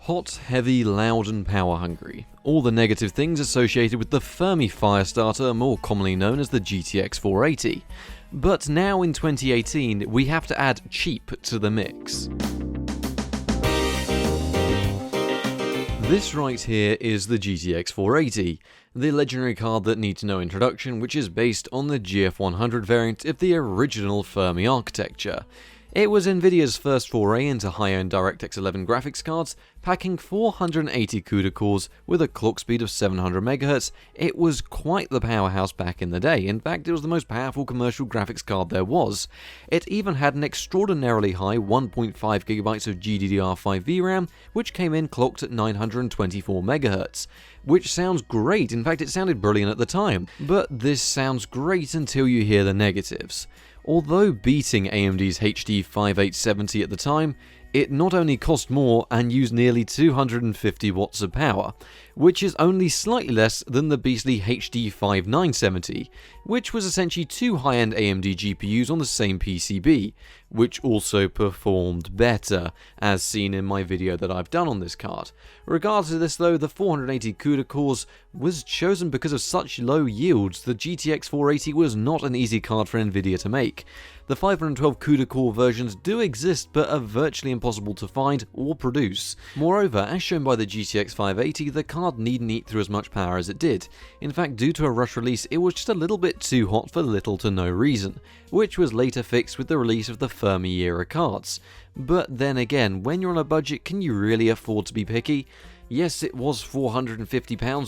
Hot, heavy, loud and power hungry. All the negative things associated with the Fermi Firestarter, more commonly known as the GTX480. But now in 2018, we have to add cheap to the mix. This right here is the GTX480, the legendary card that needs no introduction, which is based on the GF100 variant of the original Fermi architecture. It was Nvidia's first foray into high-end DirectX 11 graphics cards, packing 480 CUDA cores with a clock speed of 700 MHz. It was quite the powerhouse back in the day. In fact, it was the most powerful commercial graphics card there was. It even had an extraordinarily high 1.5GB of GDDR5 VRAM, which came in clocked at 924 MHz. Which sounds great, in fact it sounded brilliant at the time. But this sounds great until you hear the negatives. Although beating AMD's HD 5870 at the time, it not only cost more and used nearly 250 watts of power, which is only slightly less than the beastly HD 5970, which was essentially two high-end AMD GPUs on the same PCB, which also performed better, as seen in my video that I've done on this card. Regardless of this though, the 480 CUDA cores was chosen because of such low yields. The GTX480 was not an easy card for Nvidia to make. The 512 CUDA core versions do exist but are virtually impossible to find or produce. Moreover, as shown by the GTX 580, the card needn't eat through as much power as it did. In fact, due to a rush release, it was just a little bit too hot for little to no reason, which was later fixed with the release of the Fermi era cards. But then again, when you're on a budget, can you really afford to be picky? Yes, it was £450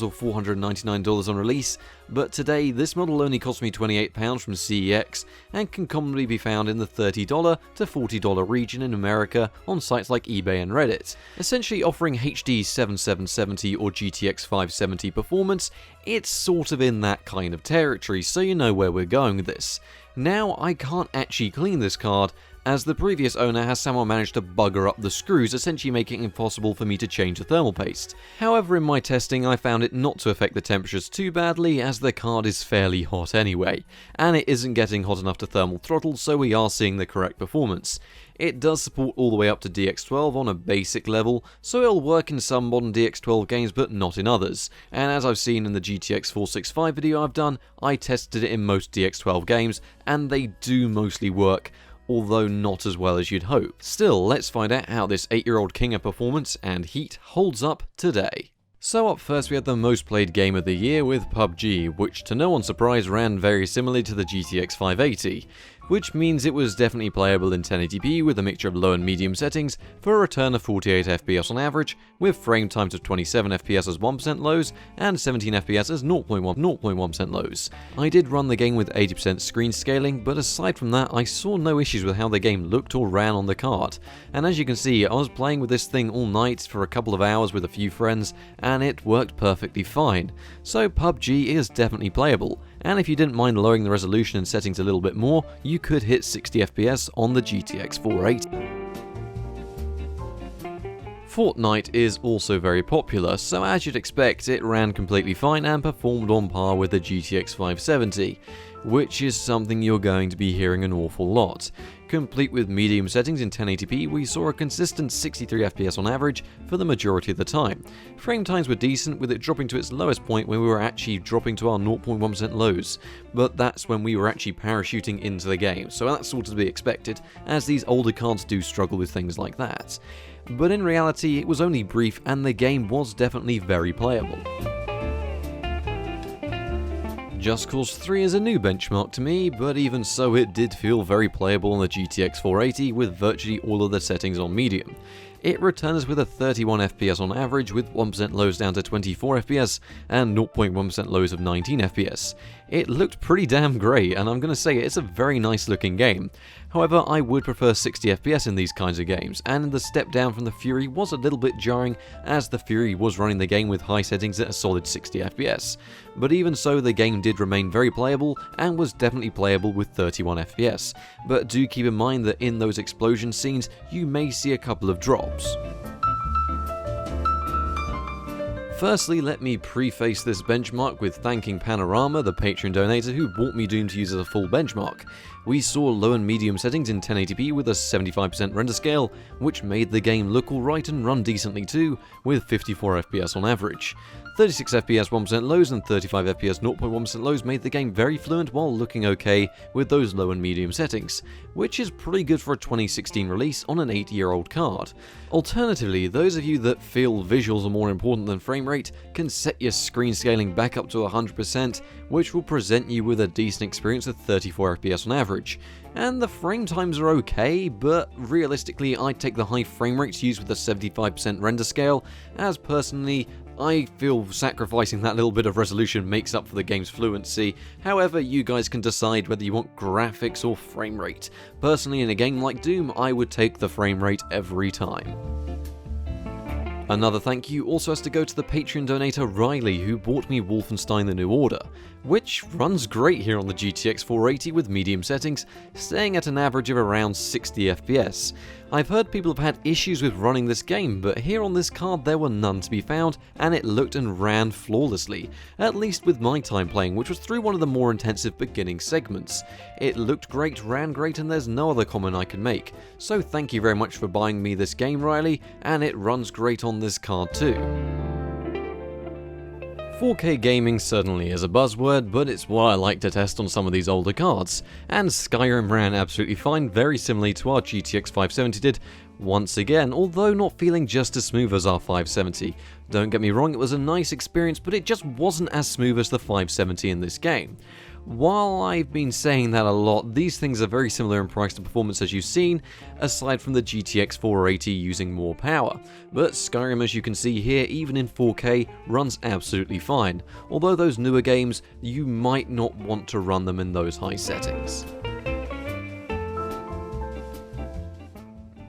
or $499 on release, but today this model only cost me £28 from CEX and can commonly be found in the $30 to $40 region in America on sites like eBay and Reddit. Essentially offering HD 7770 or GTX 570 performance, it's sort of in that kind of territory, so you know where we're going with this. Now, I can't actually clean this card, as the previous owner has somehow managed to bugger up the screws, essentially making it impossible for me to change the thermal paste. However, in my testing I found it not to affect the temperatures too badly, as the card is fairly hot anyway, and it isn't getting hot enough to thermal throttle, so we are seeing the correct performance. It does support all the way up to DX12 on a basic level, so it'll work in some modern DX12 games but not in others, and as I've seen in the GTX465 video I've done, I tested it in most DX12 games, and they do mostly work, although not as well as you'd hope. Still, let's find out how this 8-year-old king of performance and heat holds up today. So up first we had the most played game of the year with PUBG, which to no one's surprise ran very similarly to the GTX 580, which means it was definitely playable in 1080p with a mixture of low and medium settings for a return of 48 FPS on average, with frame times of 27 FPS as 1% lows and 17 FPS as 0.1% lows. I did run the game with 80% screen scaling, but aside from that I saw no issues with how the game looked or ran on the card. And as you can see, I was playing with this thing all night for a couple of hours with a few friends, and it worked perfectly fine. So PUBG is definitely playable, and if you didn't mind lowering the resolution and settings a little bit more, you could hit 60 FPS on the GTX 480. Fortnite is also very popular, so as you'd expect, it ran completely fine and performed on par with the GTX 570, which is something you're going to be hearing an awful lot. Complete with medium settings in 1080p, we saw a consistent 63 FPS on average for the majority of the time. Frame times were decent, with it dropping to its lowest point when we were actually dropping to our 0.1% lows, but that's when we were actually parachuting into the game, so that's sort of to be expected, as these older cards do struggle with things like that. But in reality, it was only brief and the game was definitely very playable. Just Cause 3 is a new benchmark to me, but even so it did feel very playable on the GTX 480 with virtually all of the settings on medium. It returns with a 31 FPS on average, with 1% lows down to 24 FPS and 0.1% lows of 19 FPS. It looked pretty damn great, and I'm going to say it's a very nice looking game. However, I would prefer 60 FPS in these kinds of games, and the step down from the Fury was a little bit jarring, as the Fury was running the game with high settings at a solid 60 FPS. But even so, the game did remain very playable, and was definitely playable with 31 FPS. But do keep in mind that in those explosion scenes, you may see a couple of drops. Firstly, let me preface this benchmark with thanking Panorama, the Patreon donator who bought me Doom to use as a full benchmark. We saw low and medium settings in 1080p with a 75% render scale, which made the game look alright and run decently too, with 54 FPS on average. 36 FPS 1% lows and 35 FPS 0.1% lows made the game very fluent while looking okay with those low and medium settings, which is pretty good for a 2016 release on an 8-year-old card. Alternatively, those of you that feel visuals are more important than frame rate can set your screen scaling back up to 100%, which will present you with a decent experience at 34 FPS on average. And the frame times are okay, but realistically I'd take the high frame rates used with a 75% render scale, as personally I feel sacrificing that little bit of resolution makes up for the game's fluency. However, you guys can decide whether you want graphics or frame rate. Personally, in a game like Doom, I would take the frame rate every time. Another thank you also has to go to the Patreon donator Riley, who bought me Wolfenstein: The New Order, which runs great here on the GTX 480 with medium settings, staying at an average of around 60 FPS. I've heard people have had issues with running this game, but here on this card there were none to be found, and it looked and ran flawlessly, at least with my time playing, which was through one of the more intensive beginning segments. It looked great, ran great, and there's no other comment I can make. So thank you very much for buying me this game, Riley, and it runs great on this card too. 4K gaming certainly is a buzzword, but it's what I like to test on some of these older cards, and Skyrim ran absolutely fine, very similarly to our GTX 570 did, once again, although not feeling just as smooth as our 570. Don't get me wrong, it was a nice experience, but it just wasn't as smooth as the 570 in this game. While I've been saying that a lot, these things are very similar in price to performance as you've seen, aside from the GTX 480 using more power. But Skyrim, as you can see here, even in 4K, runs absolutely fine, although those newer games, you might not want to run them in those high settings.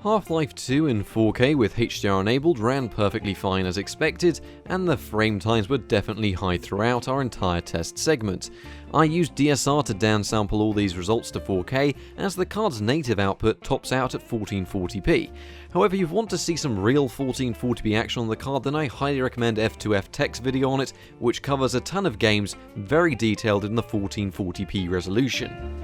Half-Life 2 in 4K with HDR enabled ran perfectly fine as expected, and the frame times were definitely high throughout our entire test segment. I used DSR to downsample all these results to 4K, as the card's native output tops out at 1440p. However, if you want to see some real 1440p action on the card, then I highly recommend F2F Tech's video on it, which covers a ton of games very detailed in the 1440p resolution.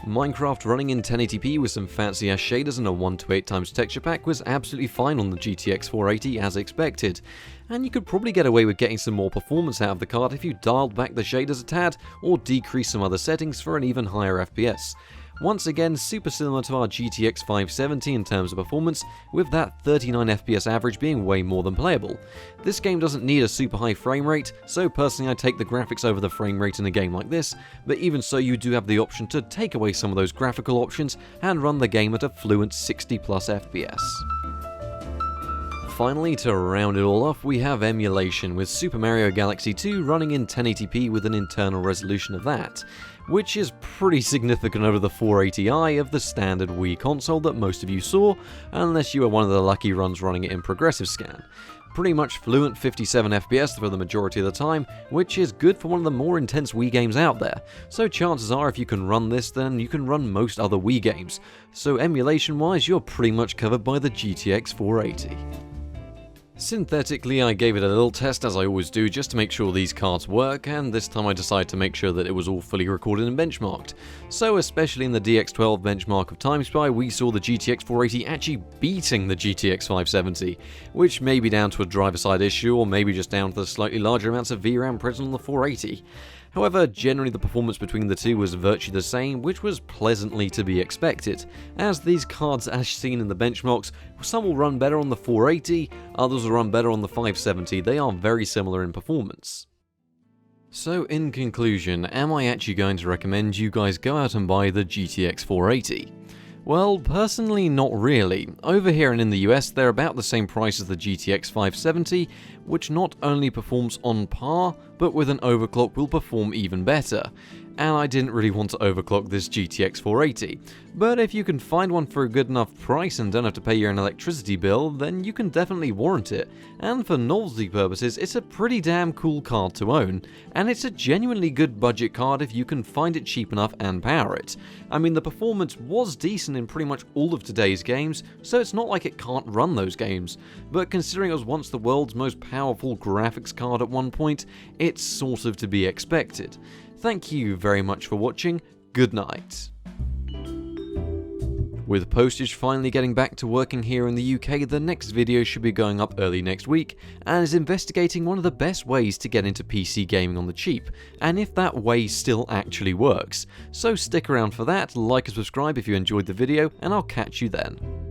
Minecraft running in 1080p with some fancy ass shaders and a 128x texture pack was absolutely fine on the GTX 480 as expected, and you could probably get away with getting some more performance out of the card if you dialed back the shaders a tad or decreased some other settings for an even higher FPS. Once again, super similar to our GTX 570 in terms of performance, with that 39 FPS average being way more than playable. This game doesn't need a super high frame rate, so personally I take the graphics over the frame rate in a game like this, but even so you do have the option to take away some of those graphical options and run the game at a fluent 60+ FPS. Finally, to round it all off, we have emulation, with Super Mario Galaxy 2 running in 1080p with an internal resolution of that, which is pretty significant over the 480i of the standard Wii console that most of you saw, unless you were one of the lucky runs running it in progressive scan. Pretty much fluent 57 FPS for the majority of the time, which is good for one of the more intense Wii games out there, so chances are if you can run this then you can run most other Wii games, so emulation wise you're pretty much covered by the GTX 480. Synthetically, I gave it a little test as I always do just to make sure these cards work, and this time I decided to make sure that it was all fully recorded and benchmarked. So especially in the DX12 benchmark of TimeSpy, we saw the GTX 480 actually beating the GTX 570, which may be down to a driver-side issue or maybe just down to the slightly larger amounts of VRAM present on the 480. However, generally the performance between the two was virtually the same, which was pleasantly to be expected, as these cards as seen in the benchmarks, some will run better on the 480, others will run better on the 570, they are very similar in performance. So in conclusion, am I actually going to recommend you guys go out and buy the GTX 480? Well, personally not really. Over here and in the US they're about the same price as the GTX 570, which not only performs on par, but with an overclock will perform even better. and I didn't really want to overclock this GTX 480. But if you can find one for a good enough price and don't have to pay your own electricity bill, then you can definitely warrant it. And for novelty purposes, it's a pretty damn cool card to own, and it's a genuinely good budget card if you can find it cheap enough and power it. I mean, the performance was decent in pretty much all of today's games, so it's not like it can't run those games. But considering it was once the world's most powerful graphics card at one point, it's sort of to be expected. Thank you very much for watching. Good night. With postage finally getting back to working here in the UK, the next video should be going up early next week, and is investigating one of the best ways to get into PC gaming on the cheap, and if that way still actually works. So stick around for that, like and subscribe if you enjoyed the video, and I'll catch you then.